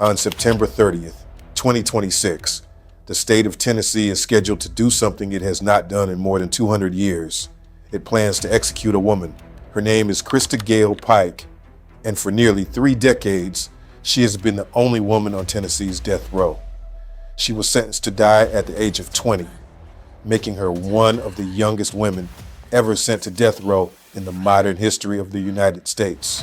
On September 30th, 2026, the state of Tennessee is scheduled to do something it has not done in more than 200 years. It plans to execute a woman. Her name is Christa Pike, and for nearly 3 decades, she has been the only woman on Tennessee's death row. She was sentenced to die at the age of 20, making her one of the youngest women ever sent to death row in the modern history of the United States.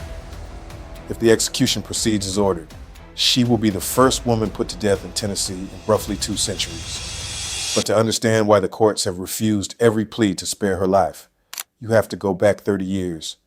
If the execution proceeds as ordered, she will be the first woman put to death in Tennessee in roughly 2 centuries. But to understand why the courts have refused every plea to spare her life, you have to go back 30 years,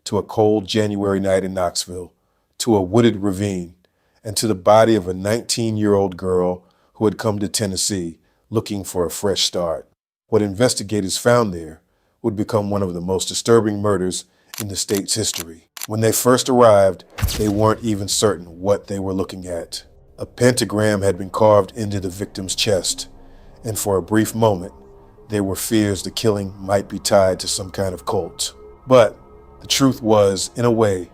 to a cold January night in Knoxville, to a wooded ravine, and to the body of a 19-year-old girl who had come to Tennessee looking for a fresh start. What investigators found there would become one of the most disturbing murders in the state's history. When they first arrived, they weren't even certain what they were looking at. A pentagram had been carved into the victim's chest, and for a brief moment, there were fears the killing might be tied to some kind of cult. But the truth was, in a way,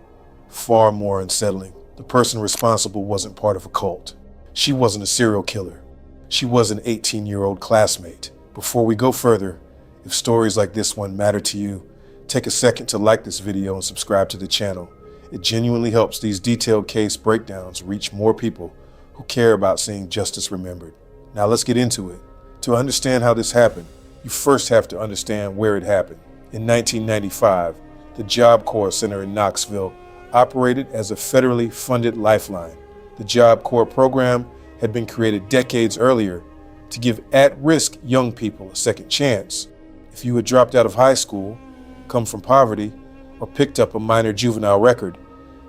far more unsettling. The person responsible wasn't part of a cult. She wasn't a serial killer. She was an 18-year-old classmate. Before we go further, if stories like this one matter to you, take a second to like this video and subscribe to the channel. It genuinely helps these detailed case breakdowns reach more people who care about seeing justice remembered. Now let's get into it. To understand how this happened, you first have to understand where it happened. In 1995, the Job Corps Center in Knoxville operated as a federally funded lifeline. The Job Corps program had been created decades earlier to give at-risk young people a second chance. If you had dropped out of high school, come from poverty, or picked up a minor juvenile record,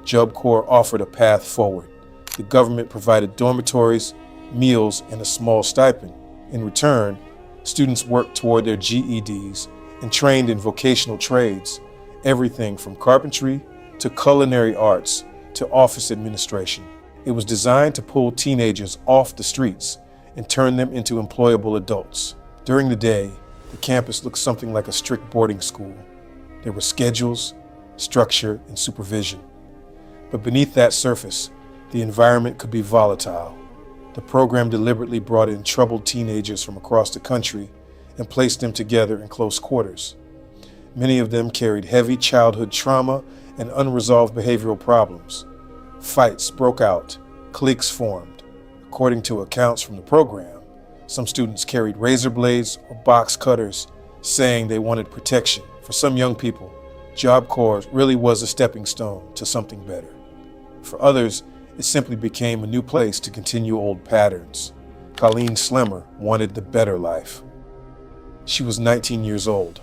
Job Corps offered a path forward. The government provided dormitories, meals, and a small stipend. In return, students worked toward their GEDs and trained in vocational trades, everything from carpentry to culinary arts to office administration. It was designed to pull teenagers off the streets and turn them into employable adults. During the day, the campus looked something like a strict boarding school. There were schedules, structure, and supervision. But beneath that surface, the environment could be volatile. The program deliberately brought in troubled teenagers from across the country and placed them together in close quarters. Many of them carried heavy childhood trauma and unresolved behavioral problems. Fights broke out, cliques formed. According to accounts from the program, some students carried razor blades or box cutters, saying they wanted protection. For some young people, Job Corps really was a stepping stone to something better. For others, it simply became a new place to continue old patterns. Colleen Slemmer wanted the better life. She was 19 years old,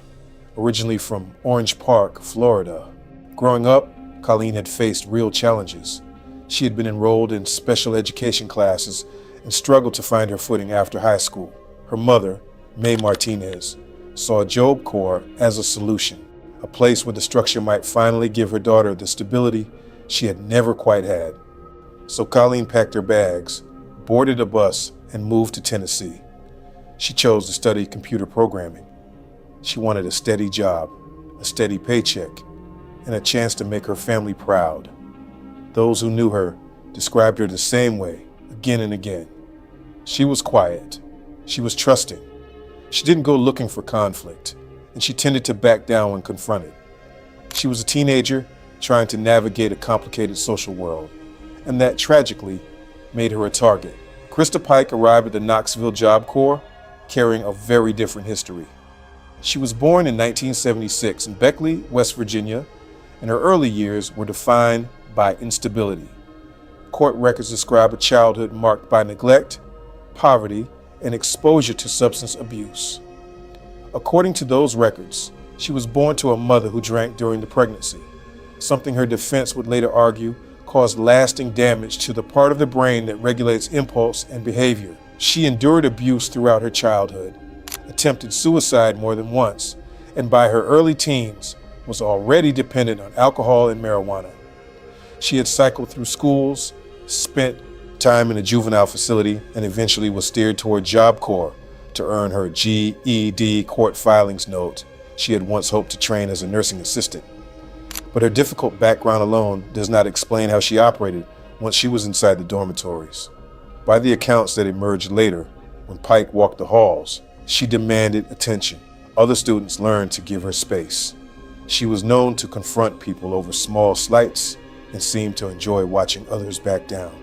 originally from Orange Park, Florida. Growing up, Colleen had faced real challenges. She had been enrolled in special education classes and struggled to find her footing after high school. Her mother, May Martinez, saw Job Corps as a solution, a place where the structure might finally give her daughter the stability she had never quite had. So Colleen packed her bags, boarded a bus, and moved to Tennessee. She chose to study computer programming. She wanted a steady job, a steady paycheck, and a chance to make her family proud. Those who knew her described her the same way, again and again. She was quiet. She was trusting. She didn't go looking for conflict, and she tended to back down when confronted. She was a teenager trying to navigate a complicated social world, and that tragically made her a target. Christa Pike arrived at the Knoxville Job Corps carrying a very different history. She was born in 1976 in Beckley, West Virginia, and her early years were defined by instability. Court records describe a childhood marked by neglect, poverty, and exposure to substance abuse. According to those records, she was born to a mother who drank during the pregnancy, something her defense would later argue caused lasting damage to the part of the brain that regulates impulse and behavior. She endured abuse throughout her childhood, attempted suicide more than once, and by her early teens was already dependent on alcohol and marijuana. She had cycled through schools, spent time in a juvenile facility, and eventually was steered toward Job Corps to earn her GED court filings note she had once hoped to train as a nursing assistant. But her difficult background alone does not explain how she operated once she was inside the dormitories. By the accounts that emerged later, when Pike walked the halls, she demanded attention. Other students learned to give her space. She was known to confront people over small slights and seemed to enjoy watching others back down.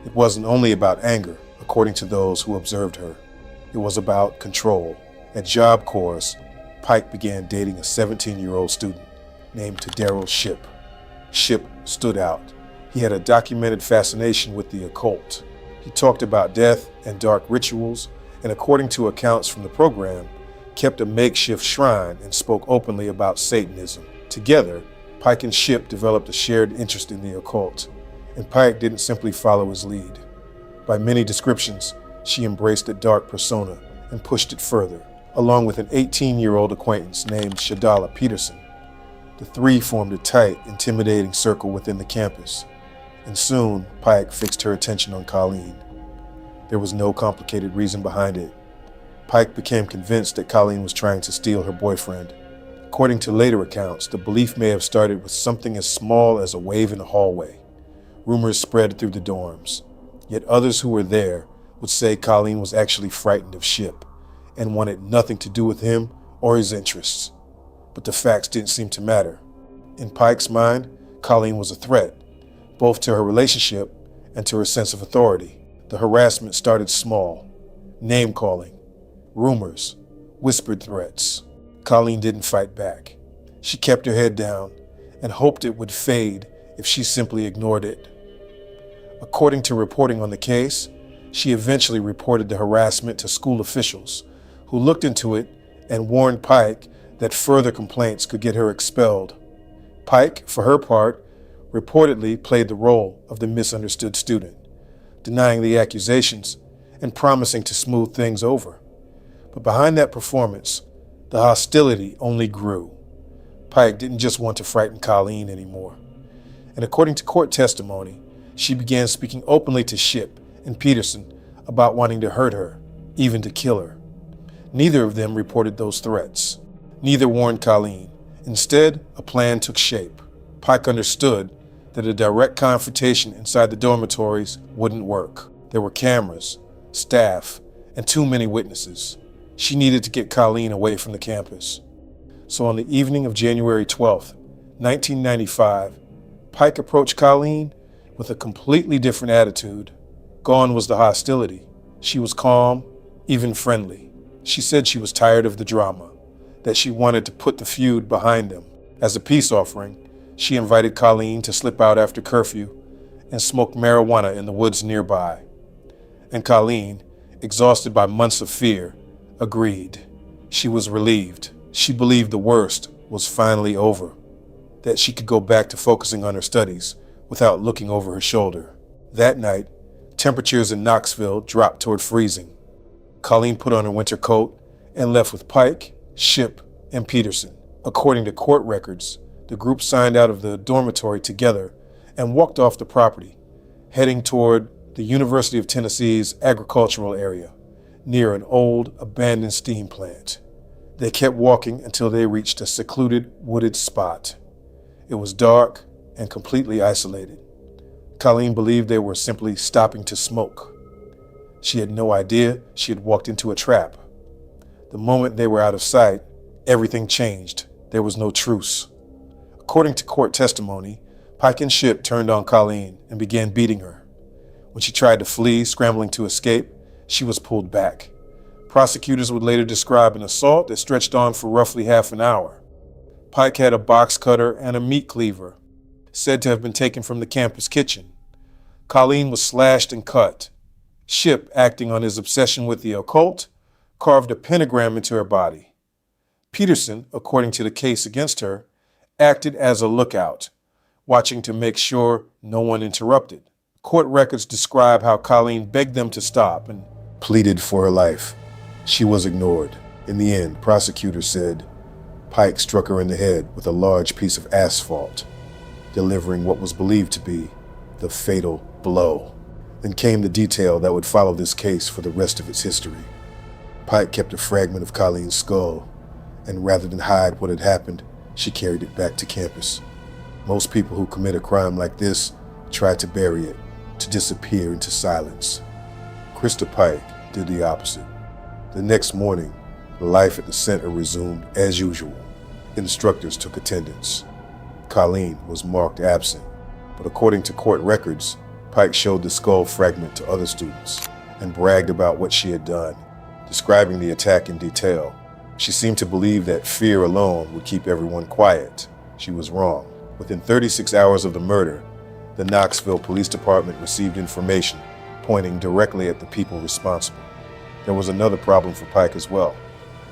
It wasn't only about anger, according to those who observed her. It was about control. At job corps, Pike began dating a 17-year-old student named Daryl Shipp. Shipp stood out. He had a documented fascination with the occult. He talked about death and dark rituals, and according to accounts from the program, kept a makeshift shrine and spoke openly about Satanism. Together, Pike and Shipp developed a shared interest in the occult, and Pike didn't simply follow his lead. By many descriptions, she embraced a dark persona and pushed it further, along with an 18-year-old acquaintance named Shadala Peterson. The three formed a tight, intimidating circle within the campus, and soon Pike fixed her attention on Colleen. There was no complicated reason behind it. Pike became convinced that Colleen was trying to steal her boyfriend. According to later accounts, the belief may have started with something as small as a wave in the hallway. Rumors spread through the dorms, yet others who were there would say Colleen was actually frightened of Shipp and wanted nothing to do with him or his interests. But the facts didn't seem to matter. In Pike's mind, Colleen was a threat, both to her relationship and to her sense of authority. The harassment started small: name-calling, rumors, whispered threats. Colleen didn't fight back. She kept her head down and hoped it would fade if she simply ignored it. According to reporting on the case, she eventually reported the harassment to school officials, who looked into it and warned Pike that further complaints could get her expelled. Pike, for her part, reportedly played the role of the misunderstood student, denying the accusations and promising to smooth things over. But behind that performance, the hostility only grew. Pike didn't just want to frighten Colleen anymore. And according to court testimony, she began speaking openly to Shipp and Peterson about wanting to hurt her, even to kill her. Neither of them reported those threats. Neither warned Colleen. Instead, a plan took shape. Pike understood that a direct confrontation inside the dormitories wouldn't work. There were cameras, staff, and too many witnesses. She needed to get Colleen away from the campus. So on the evening of January 12th, 1995, Pike approached Colleen with a completely different attitude. Gone was the hostility. She was calm, even friendly. She said she was tired of the drama, that she wanted to put the feud behind them. As a peace offering, she invited Colleen to slip out after curfew and smoke marijuana in the woods nearby. And Colleen, exhausted by months of fear, agreed. She was relieved. She believed the worst was finally over, that she could go back to focusing on her studies without looking over her shoulder. That night, temperatures in Knoxville dropped toward freezing. Colleen put on her winter coat and left with Pike, Shipp, and Peterson. According to court records, the group signed out of the dormitory together and walked off the property, heading toward the University of Tennessee's agricultural area, near an old, abandoned steam plant. They kept walking until they reached a secluded, wooded spot. It was dark and completely isolated. Colleen believed they were simply stopping to smoke. She had no idea she had walked into a trap. The moment they were out of sight, everything changed. There was no truce. According to court testimony, Pike and Shipp turned on Colleen and began beating her. When she tried to flee, scrambling to escape, she was pulled back. Prosecutors would later describe an assault that stretched on for roughly half an hour. Pike had a box cutter and a meat cleaver, said to have been taken from the campus kitchen. Colleen was slashed and cut. Shipp, acting on his obsession with the occult, carved a pentagram into her body. Peterson, according to the case against her, acted as a lookout, watching to make sure no one interrupted. Court records describe how Colleen begged them to stop and pleaded for her life. She was ignored. In the end, prosecutors said Pike struck her in the head with a large piece of asphalt, delivering what was believed to be the fatal blow. Then came the detail that would follow this case for the rest of its history. Pike kept a fragment of Colleen's skull, and rather than hide what had happened, she carried it back to campus. Most people who commit a crime like this try to bury it, to disappear into silence. Christa Pike did the opposite. The next morning, life at the center resumed as usual. Instructors took attendance. Colleen was marked absent, but according to court records, Pike showed the skull fragment to other students and bragged about what she had done, describing the attack in detail. She seemed to believe that fear alone would keep everyone quiet. She was wrong. Within 36 hours of the murder, the Knoxville Police Department received information pointing directly at the people responsible. There was another problem for Pike as well.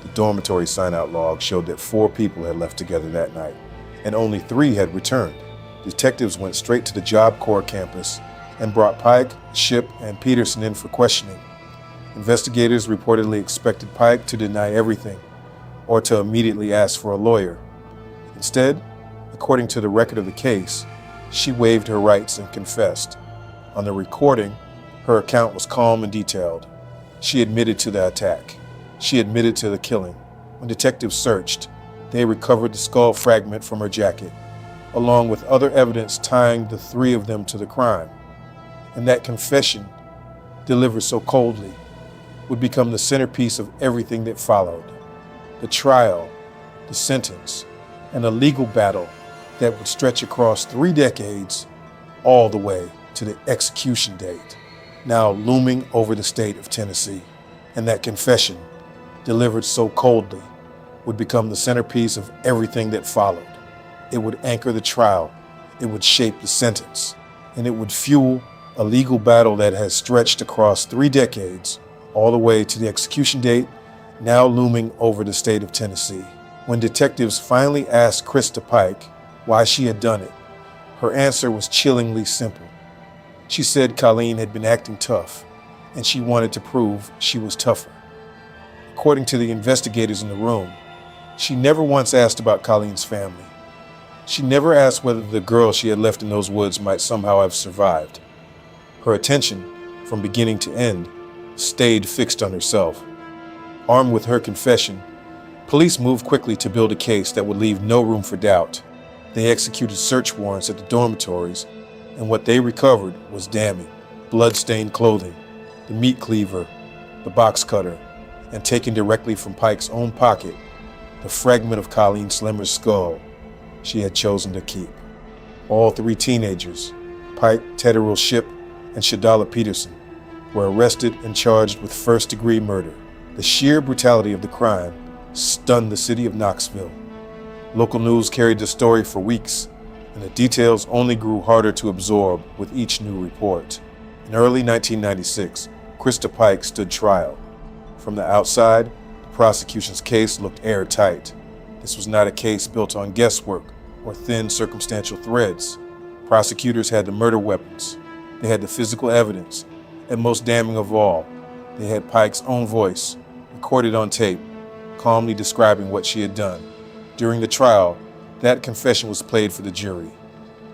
The dormitory sign-out log showed that 4 people had left together that night, and only 3 had returned. Detectives went straight to the Job Corps campus and brought Pike, Shipp, and Peterson in for questioning. Investigators reportedly expected Pike to deny everything or to immediately ask for a lawyer. Instead, according to the record of the case, she waived her rights and confessed. On the recording, her account was calm and detailed. She admitted to the attack. She admitted to the killing. When detectives searched, they recovered the skull fragment from her jacket, along with other evidence tying the 3 of them to the crime. And that confession, delivered so coldly, would become the centerpiece of everything that followed. The trial, the sentence, and a legal battle that would stretch across 3 decades, all the way to the execution date, now looming over the state of Tennessee. And that confession, delivered so coldly, would become the centerpiece of everything that followed. It would anchor the trial, it would shape the sentence, and it would fuel a legal battle that has stretched across 3 decades, all the way to the execution date, now looming over the state of Tennessee. When detectives finally asked Christa Pike why she had done it, her answer was chillingly simple. She said Colleen had been acting tough, and she wanted to prove she was tougher. According to the investigators in the room, she never once asked about Colleen's family. She never asked whether the girl she had left in those woods might somehow have survived. Her attention, from beginning to end, stayed fixed on herself. Armed with her confession, police moved quickly to build a case that would leave no room for doubt. They executed search warrants at the dormitories, and what they recovered was damning. Blood-stained clothing, the meat cleaver, the box cutter, and taken directly from Pike's own pocket, the fragment of Colleen Slemmer's skull she had chosen to keep. All 3 teenagers, Pike, Tedderell Shipp, and Shadala Peterson, were arrested and charged with first-degree murder. The sheer brutality of the crime stunned the city of Knoxville. Local news carried the story for weeks, and the details only grew harder to absorb with each new report. In early 1996, Christa Pike stood trial. From the outside, the prosecution's case looked airtight. This was not a case built on guesswork or thin circumstantial threads. Prosecutors had the murder weapons. They had the physical evidence, and most damning of all, they had Pike's own voice, recorded on tape, calmly describing what she had done. During the trial, that confession was played for the jury.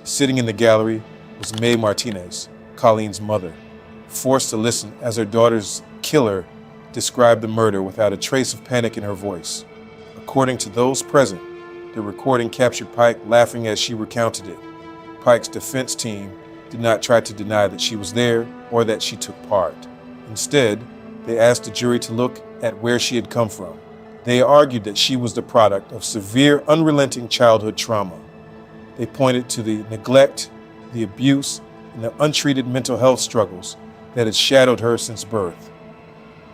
Sitting in the gallery was Mae Martinez, Colleen's mother, forced to listen as her daughter's killer described the murder without a trace of panic in her voice. According to those present, the recording captured Pike laughing as she recounted it. Pike's defense team did not try to deny that she was there or that she took part. Instead, they asked the jury to look at where she had come from. They argued that she was the product of severe, unrelenting childhood trauma. They pointed to the neglect, the abuse, and the untreated mental health struggles that had shadowed her since birth.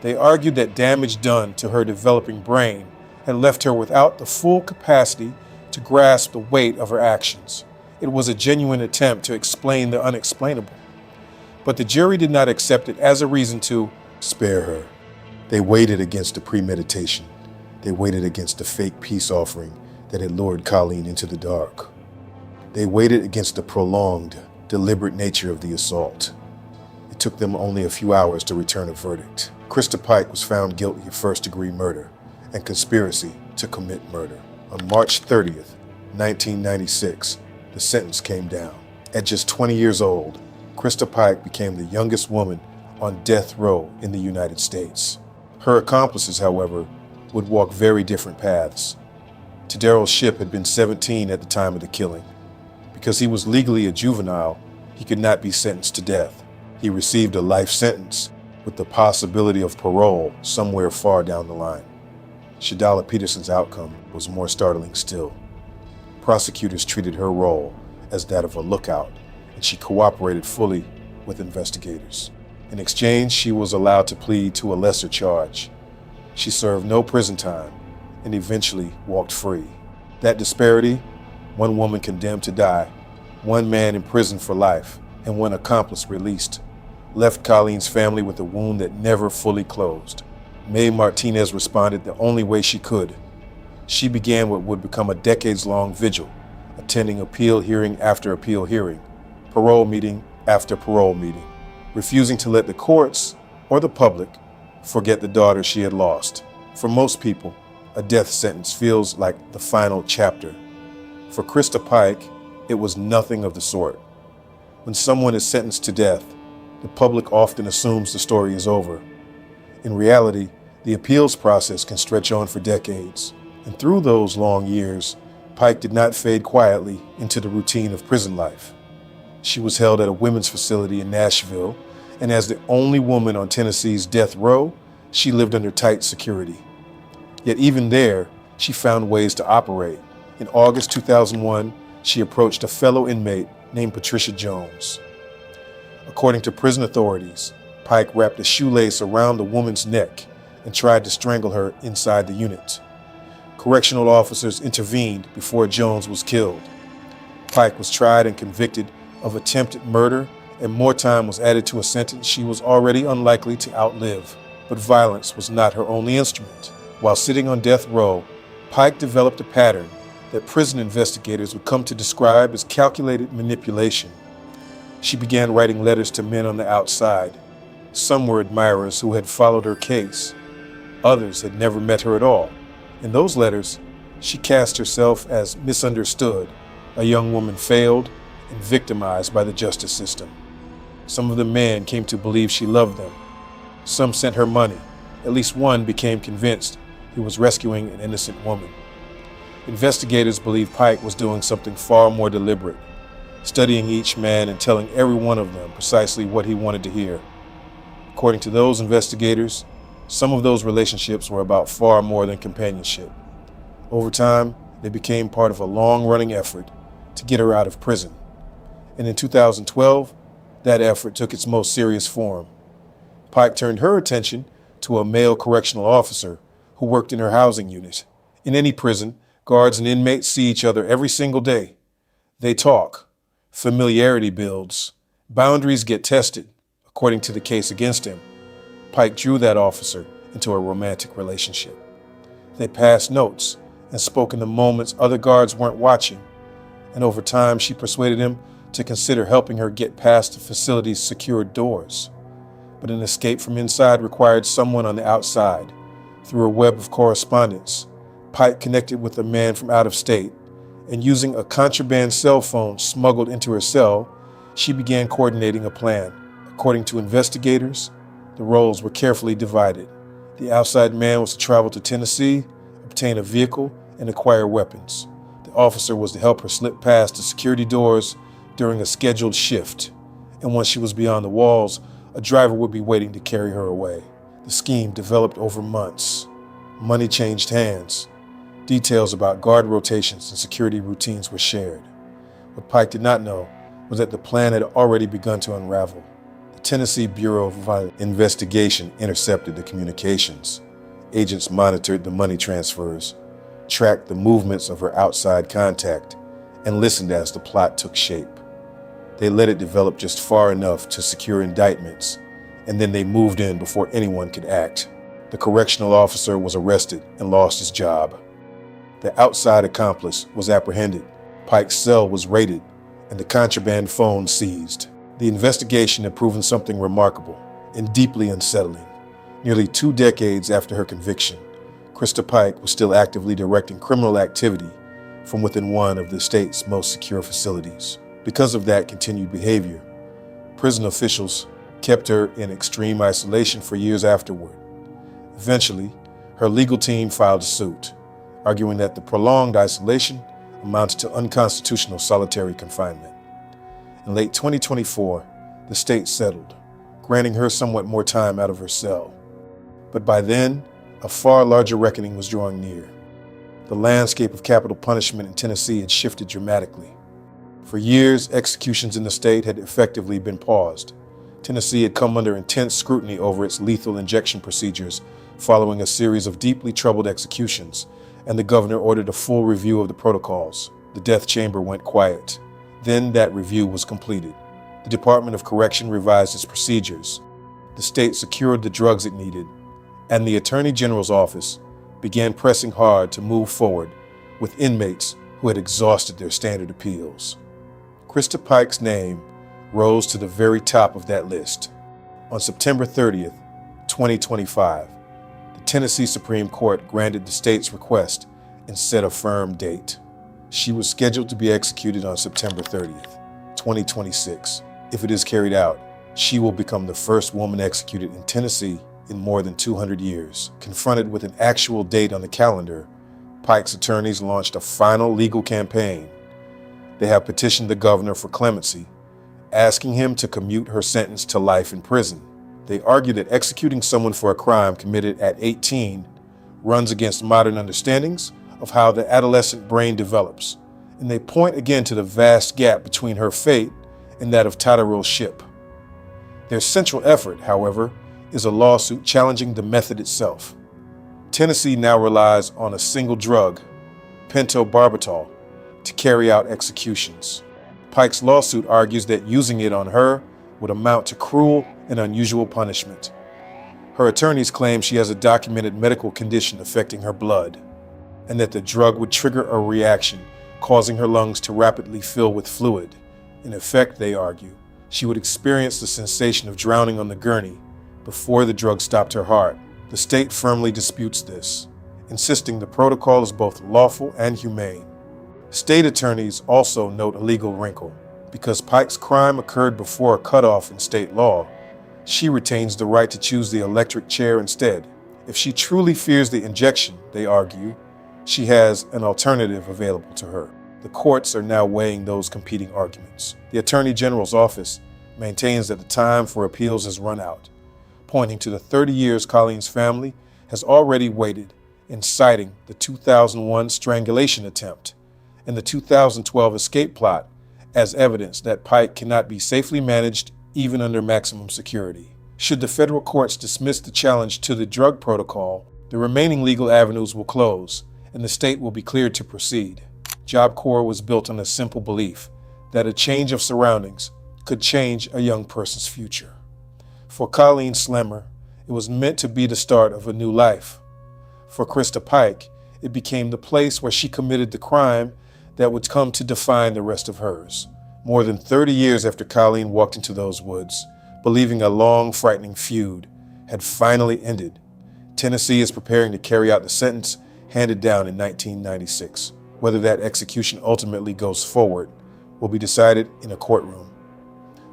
They argued that damage done to her developing brain had left her without the full capacity to grasp the weight of her actions. It was a genuine attempt to explain the unexplainable. But the jury did not accept it as a reason to spare her. They weighed it against the premeditation. They weighed it against the fake peace offering that had lured Colleen into the dark. They weighed it against the prolonged, deliberate nature of the assault. It took them only a few hours to return a verdict. Christa Pike was found guilty of first-degree murder and conspiracy to commit murder. On March 30th, 1996, the sentence came down. At just 20 years old, Christa Pike became the youngest woman on death row in the United States. Her accomplices, however, would walk very different paths. Tedderell Shipp had been 17 at the time of the killing. Because he was legally a juvenile, he could not be sentenced to death. He received a life sentence with the possibility of parole somewhere far down the line. Shadala Peterson's outcome was more startling still. Prosecutors treated her role as that of a lookout, and she cooperated fully with investigators. In exchange, she was allowed to plead to a lesser charge. She served no prison time and eventually walked free. That disparity, one woman condemned to die, one man in prison for life, and one accomplice released, left Colleen's family with a wound that never fully closed. Mae Martinez responded the only way she could. She began what would become a decades-long vigil, attending appeal hearing after appeal hearing, parole meeting after parole meeting, refusing to let the courts or the public forget the daughter she had lost. For most people, a death sentence feels like the final chapter. For Christa Pike, it was nothing of the sort. When someone is sentenced to death, the public often assumes the story is over. In reality, the appeals process can stretch on for decades. And through those long years, Pike did not fade quietly into the routine of prison life. She was held at a women's facility in Nashville, and as the only woman on Tennessee's death row, she lived under tight security. Yet even there, she found ways to operate. In August 2001, she approached a fellow inmate named Patricia Jones. According to prison authorities, Pike wrapped a shoelace around the woman's neck and tried to strangle her inside the unit. Correctional officers intervened before Jones was killed. Pike was tried and convicted of attempted murder, and more time was added to a sentence she was already unlikely to outlive. But violence was not her only instrument. While sitting on death row, Pike developed a pattern that prison investigators would come to describe as calculated manipulation. She began writing letters to men on the outside. Some were admirers who had followed her case. Others had never met her at all. In those letters, she cast herself as misunderstood, a young woman failed and victimized by the justice system. Some of the men came to believe she loved them. Some sent her money. At least one became convinced he was rescuing an innocent woman. Investigators believe Pike was doing something far more deliberate, studying each man and telling every one of them precisely what he wanted to hear. According to those investigators, some of those relationships were about far more than companionship. Over time, they became part of a long-running effort to get her out of prison. And in 2012, that effort took its most serious form. Pike turned her attention to a male correctional officer who worked in her housing unit. In any prison, guards and inmates see each other every single day. They talk. Familiarity builds. Boundaries get tested, according to the case against him. Pike drew that officer into a romantic relationship. They passed notes and spoke in the moments other guards weren't watching. And over time, she persuaded him to consider helping her get past the facility's secured doors. But an escape from inside required someone on the outside. Through a web of correspondence, Pike connected with a man from out of state, and using a contraband cell phone smuggled into her cell, she began coordinating a plan. According to investigators, the roles were carefully divided. The outside man was to travel to Tennessee, obtain a vehicle, and acquire weapons. The officer was to help her slip past the security doors during a scheduled shift. And once she was beyond the walls, a driver would be waiting to carry her away. The scheme developed over months. Money changed hands. Details about guard rotations and security routines were shared. What Pike did not know was that the plan had already begun to unravel. The Tennessee Bureau of Investigation intercepted the communications. Agents monitored the money transfers, tracked the movements of her outside contact, and listened as the plot took shape. They let it develop just far enough to secure indictments, and then they moved in before anyone could act. The correctional officer was arrested and lost his job. The outside accomplice was apprehended. Pike's cell was raided, and the contraband phone seized. The investigation had proven something remarkable and deeply unsettling. Nearly 2 decades after her conviction, Christa Pike was still actively directing criminal activity from within one of the state's most secure facilities. Because of that continued behavior, prison officials kept her in extreme isolation for years afterward. Eventually, her legal team filed a suit, arguing that the prolonged isolation amounted to unconstitutional solitary confinement. In late 2024, the state settled, granting her somewhat more time out of her cell. But by then, a far larger reckoning was drawing near. The landscape of capital punishment in Tennessee had shifted dramatically. For years, executions in the state had effectively been paused. Tennessee had come under intense scrutiny over its lethal injection procedures following a series of deeply troubled executions, and the governor ordered a full review of the protocols. The death chamber went quiet. Then that review was completed. The Department of Correction revised its procedures. The state secured the drugs it needed, and the Attorney General's office began pressing hard to move forward with inmates who had exhausted their standard appeals. Christa Pike's name rose to the very top of that list. On September 30th, 2025, the Tennessee Supreme Court granted the state's request and set a firm date. She was scheduled to be executed on September 30th, 2026. If it is carried out, she will become the first woman executed in Tennessee in more than 200 years. Confronted with an actual date on the calendar, Pike's attorneys launched a final legal campaign. They have petitioned the governor for clemency, asking him to commute her sentence to life in prison. They argue that executing someone for a crime committed at 18 runs against modern understandings of how the adolescent brain develops, and they point again to the vast gap between her fate and that of Totterell's ship. Their central effort, however, is a lawsuit challenging the method itself. Tennessee now relies on a single drug, pentobarbital, to carry out executions. Pike's lawsuit argues that using it on her would amount to cruel and unusual punishment. Her attorneys claim she has a documented medical condition affecting her blood, and that the drug would trigger a reaction, causing her lungs to rapidly fill with fluid. In effect, they argue, she would experience the sensation of drowning on the gurney before the drug stopped her heart. The state firmly disputes this, insisting the protocol is both lawful and humane. State attorneys also note a legal wrinkle. Because Pike's crime occurred before a cutoff in state law, she retains the right to choose the electric chair instead. If she truly fears the injection, they argue, she has an alternative available to her. The courts are now weighing those competing arguments. The Attorney General's office maintains that the time for appeals has run out, pointing to the 30 years Colleen's family has already waited in citing the 2001 strangulation attempt and the 2012 escape plot as evidence that Pike cannot be safely managed even under maximum security. Should the federal courts dismiss the challenge to the drug protocol, the remaining legal avenues will close and the state will be cleared to proceed. Job Corps was built on a simple belief that a change of surroundings could change a young person's future. For Colleen Slemmer, it was meant to be the start of a new life. For Christa Pike, it became the place where she committed the crime that would come to define the rest of hers. More than 30 years after Colleen walked into those woods, believing a long, frightening feud had finally ended, Tennessee is preparing to carry out the sentence handed down in 1996. Whether that execution ultimately goes forward will be decided in a courtroom.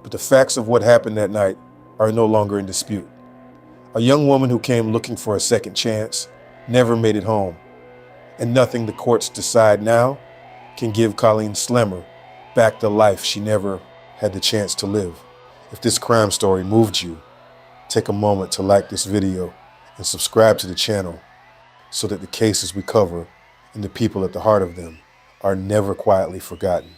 But the facts of what happened that night are no longer in dispute. A young woman who came looking for a second chance never made it home, and nothing the courts decide now can give Colleen Slemmer back the life she never had the chance to live. If this crime story moved you, take a moment to like this video and subscribe to the channel so that the cases we cover and the people at the heart of them are never quietly forgotten.